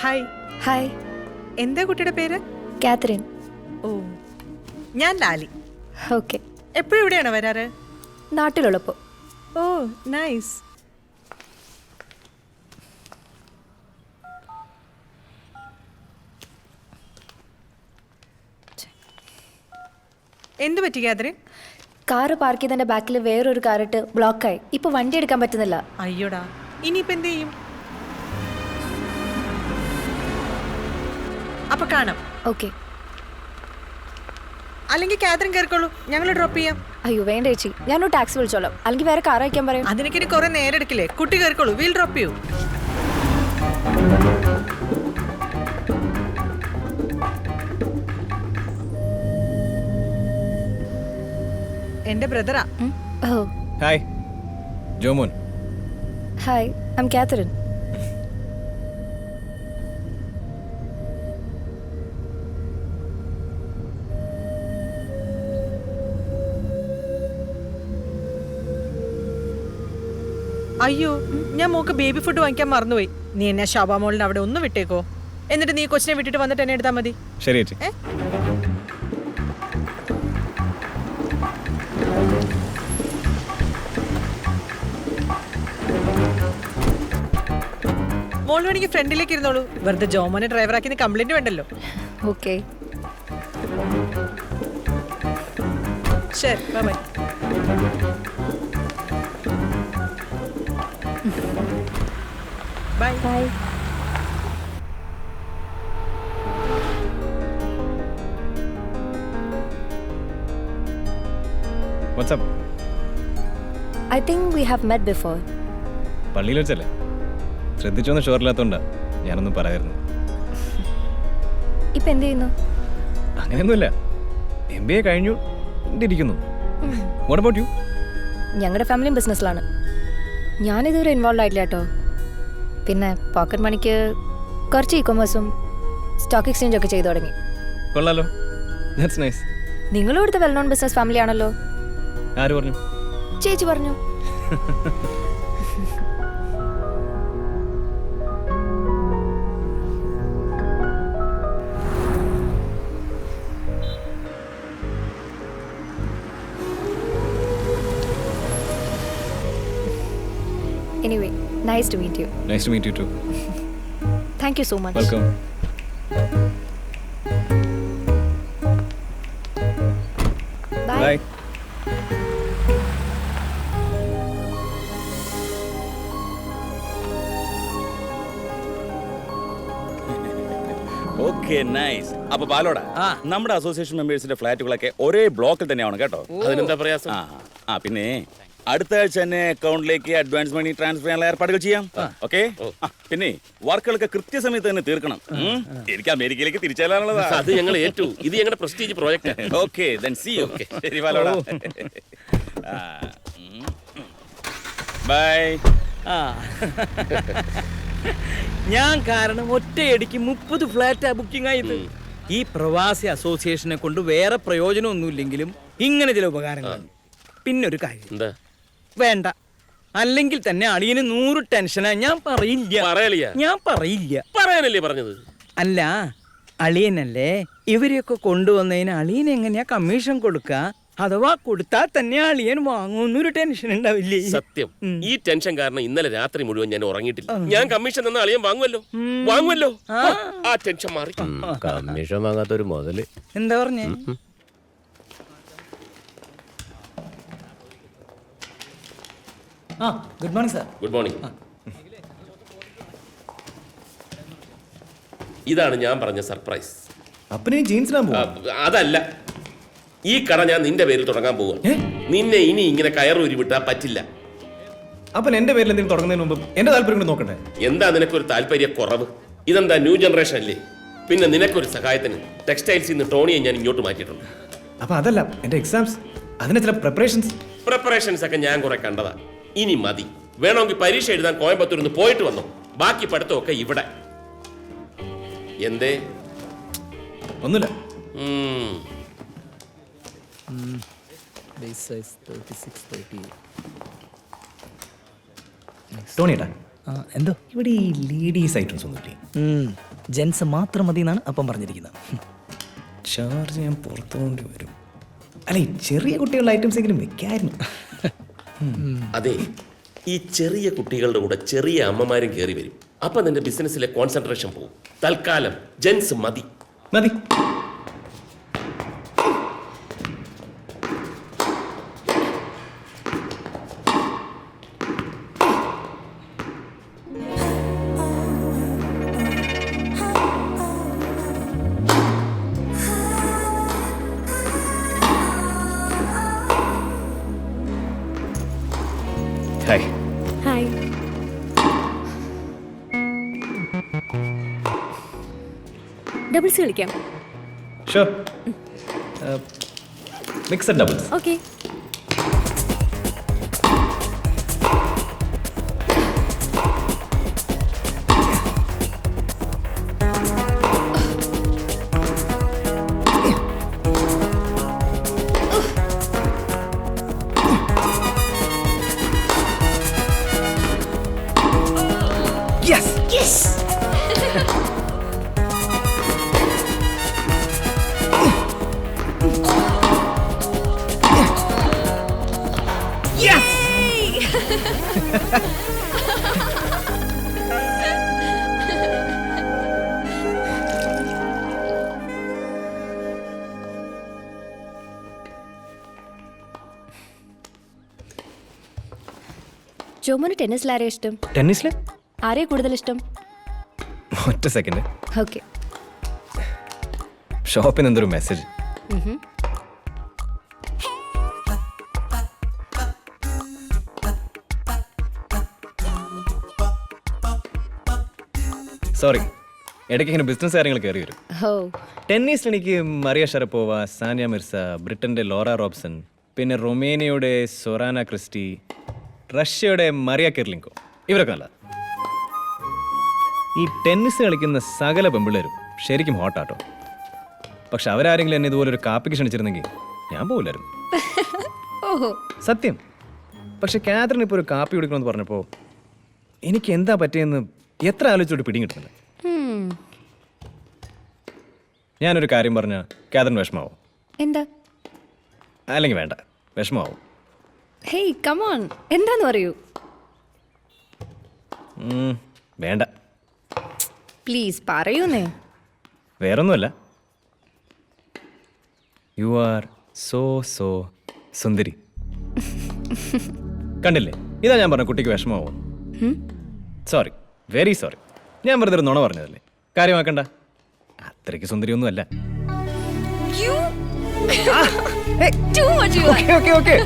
Hi. Hi. എന്താ കുട്ടിയുടെ പേര്? കാതറിൻ. ഓ, ഞാൻ ലാലി. ഓക്കെ. എപ്പോഴും ഇവിടെയാണോ വരാറ്? നാട്ടിലുള്ളപ്പോൾ. ഓ, നൈസ്. എന്തു പറ്റി കാതറിൻ? കാറ് പാർക്ക് ചെയ്തതിന്റെ ബാക്കിൽ വേറൊരു കാറിട്ട് ബ്ലോക്കായി. ഇപ്പൊ വണ്ടി എടുക്കാൻ പറ്റുന്നില്ല. അയ്യോടാ, ഇനിയിപ്പോ എന്ത് ചെയ്യും? അപ്പൊ കാണാം. ഓക്കെ. അല്ലെങ്കിൽ കാതറിൻ കയറിക്കോളൂ, ഞങ്ങൾ ഡ്രോപ്പ് ചെയ്യാം. അയ്യോ വേണ്ട ചേച്ചി, ഞാനൊരു ടാക്സി വിളിച്ചോളാം. അല്ലെങ്കിൽ വേറെ കാർ അയക്കാൻ പറയും. അതിനൊക്കെ ഇനി കുറെ നേരം എടുക്കില്ലേ? കുട്ടി കയറിക്കോളൂ, വീൽ ഡ്രോപ്പ് ചെയ്യൂ. എന്റെ ബ്രദറാ. Oh hi, Jomon. Hi, I am Catherine. അയ്യോ, ഞാൻ മോക്ക് ബേബി ഫുഡ് വാങ്ങിക്കാൻ മറന്നുപോയി. നീ എന്നെ ഷാബാ മോളിന് അവിടെ ഒന്ന് വിട്ടേക്കോ. എന്നിട്ട് നീ കൊച്ചിനെ വിട്ടിട്ട് വന്നിട്ട് എന്നെ എടുത്താൽ മതി. ശരി ചേച്ചി. മോൾ വേണമെങ്കിൽ ഫ്രണ്ടിലേക്ക് ഇരുന്നോളൂ. വെറുതെ ജോമോനെ ഡ്രൈവറാക്കി കംപ്ലൈന്റ് വേണ്ടല്ലോ. ഓക്കെ. ശരി, bye. Bye. Bye. WhatsApp. I think we have met before. പള്ളിയിൽ വെച്ചല്ലേ? ശ്രദ്ധിച്ചൊന്നും ഷുവറില്ലാത്തോണ്ടാ ഞാനൊന്നും പറയായിരുന്നു. ഇപ്പൊ എന്ത് ചെയ്യുന്നു? അങ്ങനെയൊന്നുമില്ല, MBA കഴിഞ്ഞു ഇരിക്കുന്നു. What about you? ഞങ്ങളുടെ ഫാമിലിയും ബിസിനസ്സിലാണ്. ഞാനിതുവരെ ഇൻവോൾവ് ആയിട്ടില്ല കേട്ടോ. പിന്നെ പോക്കറ്റ് മണിക്ക് കുറച്ച് ഇ-കൊമേഴ്സും സ്റ്റോക്ക് എക്സ്ചേഞ്ച് ഒക്കെ ചെയ്തു തുടങ്ങി. കൊള്ളാലോ, ദാറ്റ്സ് നൈസ്. നിങ്ങളും ഇവിടുത്തെ വെൽ നോൺ ബിസിനസ് ഫാമിലി ആണല്ലോ. ആര് പറഞ്ഞു? ചേച്ചി പറഞ്ഞു. Anyway, nice to meet you. Nice to meet you too. Thank you so much. Welcome. Bye. Bye. Okay, nice. അപ്പൊ ബാലോടാ, നമ്മുടെ അസോസിയേഷൻ മെമ്പേഴ്സിന്റെ ഫ്ലാറ്റുകളൊക്കെ ഒരേ ബ്ലോക്കിൽ തന്നെയാണ് കേട്ടോ. അതിനെന്താ പ്രയാസം? പിന്നെ അടുത്ത ആഴ്ച തന്നെ അക്കൗണ്ടിലേക്ക് അഡ്വാൻസ് മണി ട്രാൻസ്ഫർ ചെയ്യാനുള്ള ഏർപ്പാടുകൾ ചെയ്യാം. ഓക്കെ. പിന്നെ വർക്കുകളൊക്കെ കൃത്യസമയത്ത് തന്നെ തീർക്കണം. എനിക്ക് അമേരിക്കയിലേക്ക് തിരിച്ചാലാണുള്ളത്. അത് ഞങ്ങൾ ഏറ്റു. ഇത് ഞങ്ങളുടെ prestige project. Okay, then see you. ശരി ബാലോടാ, ബൈ. ഞാൻ കാരണം ഒറ്റയടിക്ക് 30 ഫ്ലാറ്റാ ബുക്കിംഗ് ആയത്. ഈ പ്രവാസി അസോസിയേഷനെ കൊണ്ട് വേറെ പ്രയോജനമൊന്നുമില്ലെങ്കിലും ഇങ്ങനെ ചില ഉപകാരങ്ങൾ. പിന്നൊരു കാര്യം, എന്താ? വേണ്ട, അല്ലെങ്കിൽ തന്നെ അളിയന് 100 ടെൻഷനാ. ഞാൻ പറയില്ല. ഞാൻ പറയില്ല. പറയാനല്ലേ പറഞ്ഞത്? അല്ല, അളിയനല്ലേ ഇവരെയൊക്കെ കൊണ്ടുവന്നതിന് അളിയൻ എങ്ങനെയാ കമ്മീഷൻ കൊടുക്കുക? അഥവാ കൊടുത്താൽ തന്നെ അളിയൻ വാങ്ങുന്നൊരു ടെൻഷൻ ഉണ്ടാവില്ലേ? സത്യം, ഈ ടെൻഷൻ കാരണം ഇന്നലെ രാത്രി മുഴുവൻ ഞാൻ ഉറങ്ങിയിട്ടില്ല. ഞാൻ കമ്മീഷൻ തന്ന അളിയൻ വാങ്ങുമല്ലോ. ആ ടെൻഷൻ മാറി. കമ്മീഷൻ വാങ്ങാത്തൊരു മുതല്. എന്താ പറഞ്ഞേ? Good morning sir. Good morning. ഇതാണ് ഞാൻ പറഞ്ഞ സർപ്രൈസ്. അപ്പനെ ജീൻസിനാ പോവാ? അതല്ല, ഈ കട ഞാൻ നിന്റെ പേരിൽ തുടങ്ങാൻ പോവുക. നിന്നെ ഇനി ഇങ്ങനെ കയറൂരി വിട്ടാ പറ്റില്ല. അപ്പൻ എന്റെ പേരിൽ എന്തെങ്കിലും തുടങ്ങുന്നതിന് മുമ്പ് എന്റെ താല്പര്യം കൂടി നോക്കണ്ടേ? എന്താ നിനക്കൊരു താല്പര്യ കുറവ്? ഇതെന്താ ന്യൂ ജനറേഷൻ അല്ലേ? പിന്നെ നിനക്കൊരു സഹായത്തിന് ടെക്സ്റ്റൈൽസിൽ നിന്ന് ടോണിയെ ഞാൻ ഇങ്ങോട്ട് മാറ്റിയിട്ടുണ്ട്. അപ്പൊ അതല്ല, എന്റെ എക്സാംസ്, അതിന് ചില പ്രിപ്പറേഷൻസ് ഒക്കെ ഞാൻ കുറെ കണ്ടതാ. ഇനി മതി. വേണമെങ്കിൽ പരീക്ഷ എഴുതാൻ കോയമ്പത്തൂരിൽ നിന്ന് പോയിട്ട് വന്നോ. ബാക്കി പഠിത്തമൊക്കെ ഇവിടെ. എന്തേ? ഒന്നുമില്ല. ടോണിയേട്ടാ, എന്തോ ഇവിടെ ഈ ലേഡീസ് ഐറ്റംസ് ഒന്നുമില്ലേ? ജെൻസ് മാത്രം മതി എന്നാണ് അപ്പം പറഞ്ഞിരിക്കുന്നത്. ചാർജ് ഞാൻ പുറത്തു കൊണ്ട് വരും. അല്ല, ഈ ചെറിയ കുട്ടികളുടെ ഐറ്റംസ് എങ്കിലും വെക്കായിരുന്നു. അതെ, ഈ ചെറിയ കുട്ടികളുടെ കൂടെ ചെറിയ അമ്മമാരും കയറി വരും. അപ്പൊ നിന്റെ ബിസിനസ്സിലെ കോൺസെൻട്രേഷൻ പോകും. തൽക്കാലം ജെൻസ് മതി. മതി. ഹായ്. ഹായ്. ഡബിൾസ് കളിക്കാം. Sure. Mixed doubles. Okay. Jomon ടെന്നീസിൽ ആരെയാ ഇഷ്ടം? ടെന്നീസിലെ ആരെയാ കൂടുതൽ ഇഷ്ടം? ഒറ്റ സെക്കൻഡ്. ഓക്കെ. ഷോപ്പിൽ നിന്ന് എന്തൊരു മെസ്സേജ്. സോറി, ഇടയ്ക്ക് ഇങ്ങനെ ബിസിനസ് കാര്യങ്ങൾ കയറി വരും. ഓ. ടെന്നീസിൽ എനിക്ക് മറിയ ഷറപ്പോവ, സാനിയ മിർസ, ബ്രിട്ടന്റെ ലോറ റോബ്സൺ, പിന്നെ റൊമേനിയയുടെ സൊറാന ക്രിസ്റ്റി, റഷ്യയുടെ മറിയ കെർലിങ്കോ, ഇവരൊക്കെ നല്ല. ഈ ടെന്നീസ് കളിക്കുന്ന സകല പെമ്പിള്ളേരും ശരിക്കും ഹോട്ടാട്ടോ. പക്ഷെ അവരാരെങ്കിലും എന്നെ ഇതുപോലെ ഒരു കാപ്പിക്ക് ക്ഷണിച്ചിരുന്നെങ്കിൽ ഞാൻ പോകില്ലായിരുന്നു. ഓഹോ. സത്യം. പക്ഷെ കാതറിന് ഇപ്പോൾ ഒരു കാപ്പി കുടിക്കണമെന്ന് പറഞ്ഞപ്പോൾ എനിക്ക് എന്താ പറ്റിയെന്ന് എത്ര ആലോചിച്ചോട്ട് പിടിയും കിട്ടുന്നില്ല. ഞാനൊരു കാര്യം പറഞ്ഞാൽ കാതറിന് വിഷമാവും. എന്താ? അല്ലെങ്കിൽ വേണ്ട, വിഷമാവും. ഹേയ് കം ഓൺ, എന്താന്ന് പറയൂ. വേണ്ട, പ്ലീസ് പറയൂന്നേ. വേറൊന്നുമല്ല, യു ആർ സോ സോ സുന്ദരി. കണ്ടില്ലേ, ഇതാ ഞാൻ പറഞ്ഞ കുട്ടിക്ക് വിഷമാവും. Sorry, very sorry. ഞാൻ വെറുതെ ഒരു നുണ പറഞ്ഞതല്ലേ, കാര്യമാക്കണ്ട. അത്രയ്ക്ക് സുന്ദരിയൊന്നുമല്ല. Too much you like. Okay.